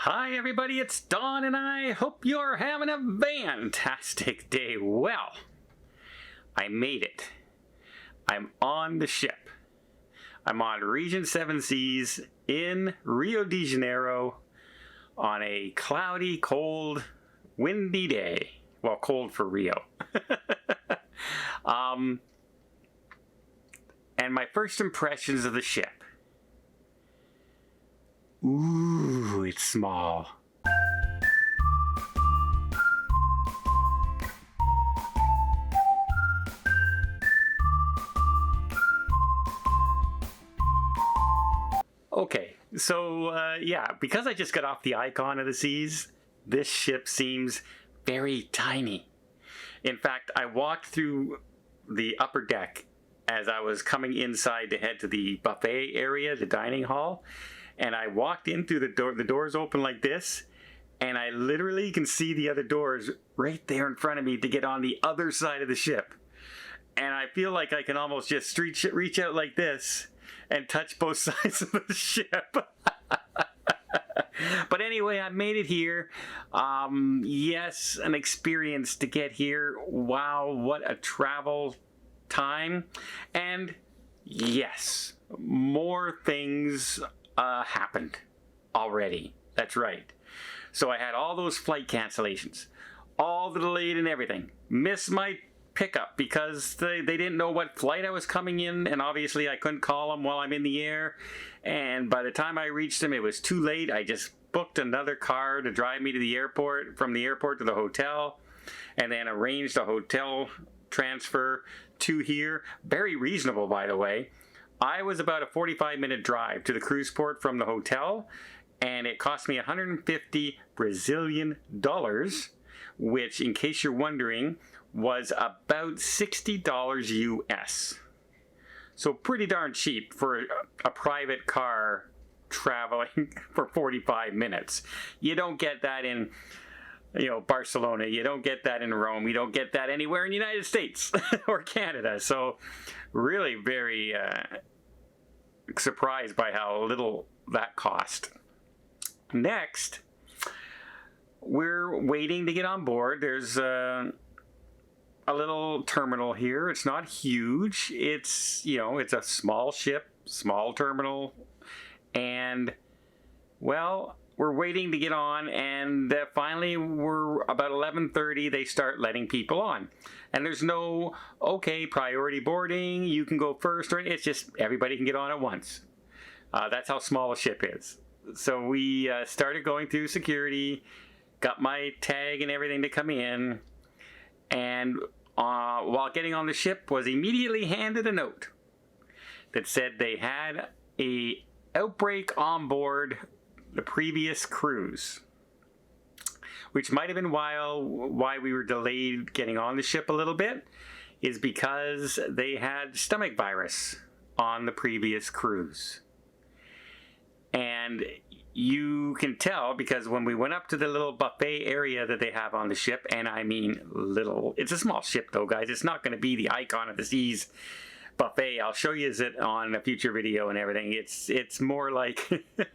Hi everybody, it's Don and I hope you're having a fantastic day. Well, I made it. I'm on the ship. I'm on Region 7 Seas in Rio de Janeiro on a cloudy, cold, windy day. Well, cold for Rio. And my first impressions of the ship. Ooh, it's small. Okay, so yeah, because I just got off the Icon of the Seas, this ship seems very tiny. In fact, I walked through the upper deck as I was coming inside to head to the buffet area, the dining hall, and I walked in through the door. The doors open like this, and I literally can see the other doors right there in front of me to get on the other side of the ship. And I feel like I can almost just reach out like this and touch both sides of the ship. But anyway, I made it here. Yes, an experience to get here. Wow, what a travel time. And yes, more things happened already. That's right. So I had all those flight cancellations, all the delayed and everything. Missed my pickup because they didn't know what flight I was coming in, and obviously I couldn't call them while I'm in the air. And by the time I reached them, it was too late. I just booked another car to drive me to the airport, from the airport to the hotel, and then arranged a hotel transfer to here. Very reasonable, by the way. I was about a 45-minute drive to the cruise port from the hotel, and it cost me 150 Brazilian dollars, which, in case you're wondering, was about $60 US. So pretty darn cheap for a private car traveling for 45 minutes. You don't get that in, Barcelona. You don't get that in Rome. You don't get that anywhere in the United States or Canada. So really very surprised by how little that cost. Next, we're waiting to get on board. There's a little terminal here. It's not huge. It's, it's a small ship, small terminal. And, well, we're waiting to get on, and finally we're about 11:30, they start letting people on. And there's no, okay, priority boarding, you can go first, or it's just everybody can get on at once. That's how small a ship is. So we started going through security, got my tag and everything to come in, and while getting on the ship was immediately handed a note that said they had a outbreak on board the previous cruise, which might have been why we were delayed getting on the ship a little bit, is because they had stomach virus on the previous cruise. And you can tell because when we went up to the little buffet area that they have on the ship, and I mean little, it's a small ship though, guys. It's not going to be the Icon of the Seas buffet. I'll show you it on a future video and everything. It's more like,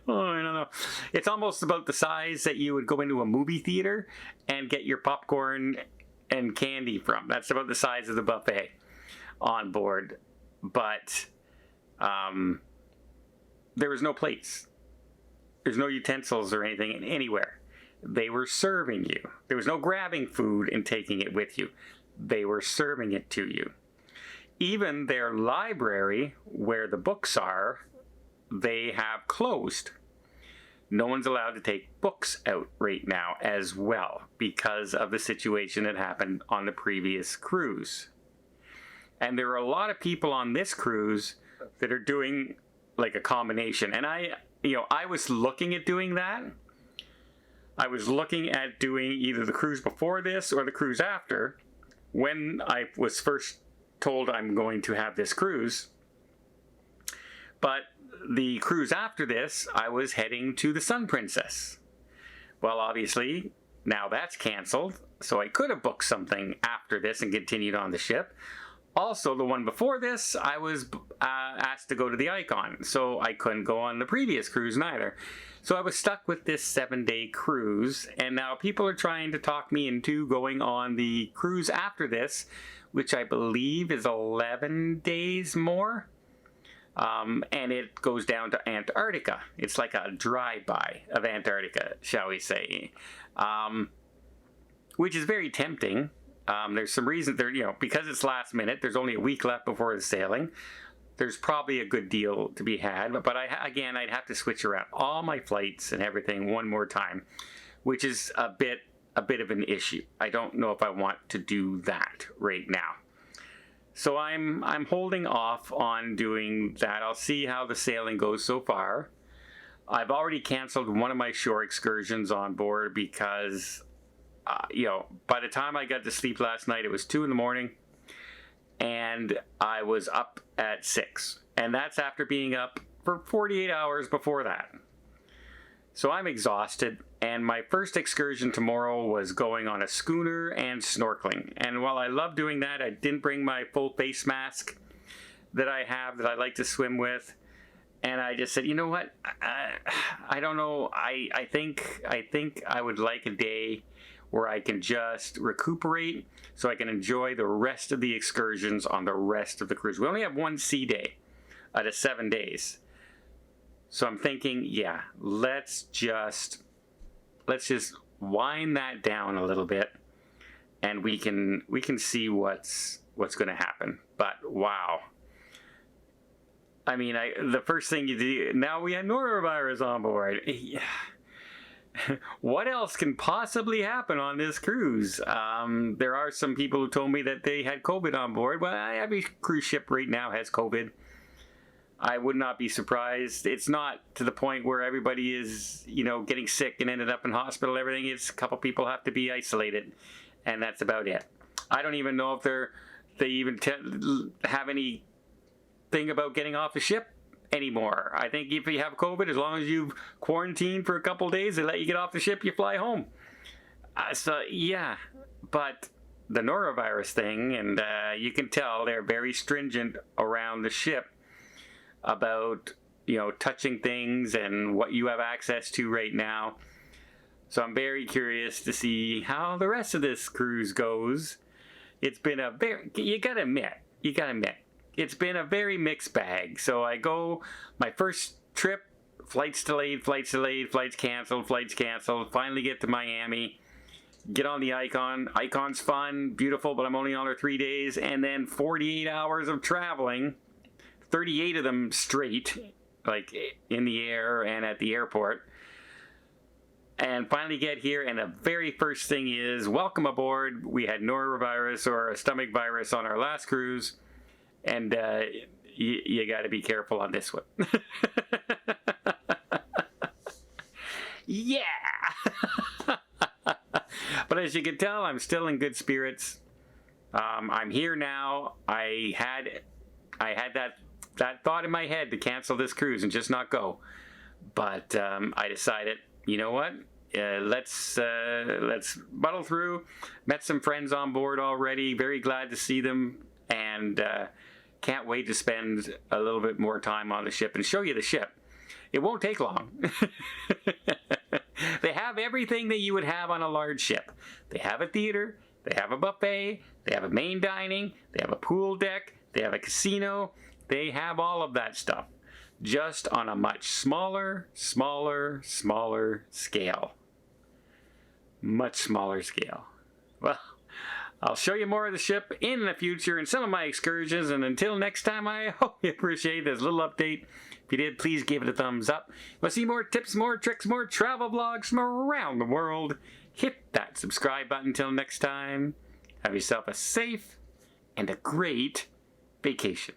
oh, I don't know. It's almost about the size that you would go into a movie theater and get your popcorn and candy from. That's about the size of the buffet on board. But there was no plates. There's no utensils or anything anywhere. They were serving you. There was no grabbing food and taking it with you. They were serving it to you. Even their library, where the books are, they have closed. No one's allowed to take books out right now as well because of the situation that happened on the previous cruise. And there are a lot of people on this cruise that are doing like a combination. And I was looking at doing that. I was looking at doing either the cruise before this or the cruise after when I was first told I'm going to have this cruise. But the cruise after this, I was heading to the Sun Princess. Well, obviously, now that's canceled, so I could have booked something after this and continued on the ship. Also, the one before this, I was asked to go to the Icon, so I couldn't go on the previous cruise neither. So I was stuck with this 7-day cruise, and now people are trying to talk me into going on the cruise after this, which I believe is 11 days more. And it goes down to Antarctica. It's like a drive-by of Antarctica, shall we say. Which is very tempting. There's some reason there, because it's last minute, there's only a week left before the sailing. There's probably a good deal to be had, but again, I'd have to switch around all my flights and everything one more time, which is a bit of an issue. I don't know if I want to do that right now. So I'm holding off on doing that. I'll see how the sailing goes so far. I've already canceled one of my shore excursions on board because by the time I got to sleep last night, it was 2 in the morning, and I was up at 6. And that's after being up for 48 hours before that. So I'm exhausted, and my first excursion tomorrow was going on a schooner and snorkeling. And while I love doing that, I didn't bring my full face mask that I have that I like to swim with. And I just said, you know what? I don't know. I think I would like a day where I can just recuperate so I can enjoy the rest of the excursions on the rest of the cruise. We only have 1 sea day out of 7 days. So I'm thinking, yeah, let's just wind that down a little bit, and we can see what's going to happen. But wow. I mean, the first thing you do, now we have norovirus on board. What else can possibly happen on this cruise? There are some people who told me that they had COVID on board. Well, every cruise ship right now has COVID. I would not be surprised. It's not to the point where everybody is, getting sick and ended up in hospital. Everything is, a couple people have to be isolated, and that's about it. I don't even know if they even have anything about getting off the ship anymore. I think if you have COVID, as long as you've quarantined for a couple days, they let you get off the ship, you fly home. So yeah, but the norovirus thing, and you can tell they're very stringent around the ship about touching things and what you have access to right now. So I'm very curious to see how the rest of this cruise goes. It's been you gotta admit, it's been a very mixed bag. So my first trip, flights delayed, flights canceled, finally get to Miami, get on the Icon. Icon's fun, beautiful, but I'm only on her 3 days, and then 48 hours of traveling, 38 of them straight, like in the air and at the airport. And finally get here, and the very first thing is, welcome aboard. We had norovirus or a stomach virus on our last cruise, and you got to be careful on this one. Yeah! But as you can tell, I'm still in good spirits. I'm here now. I had that thought in my head to cancel this cruise and just not go, but I decided, you know what? Let's muddle through. Met some friends on board already. Very glad to see them, and can't wait to spend a little bit more time on the ship and show you the ship. It won't take long. They have everything that you would have on a large ship. They have a theater. They have a buffet. They have a main dining. They have a pool deck. They have a casino. They have all of that stuff, just on a much smaller scale. Much smaller scale. Well, I'll show you more of the ship in the future in some of my excursions, and until next time, I hope you appreciate this little update. If you did, please give it a thumbs up. If you want to see more tips, more tricks, more travel vlogs from around the world, hit that subscribe button. Until next time, have yourself a safe and a great vacation.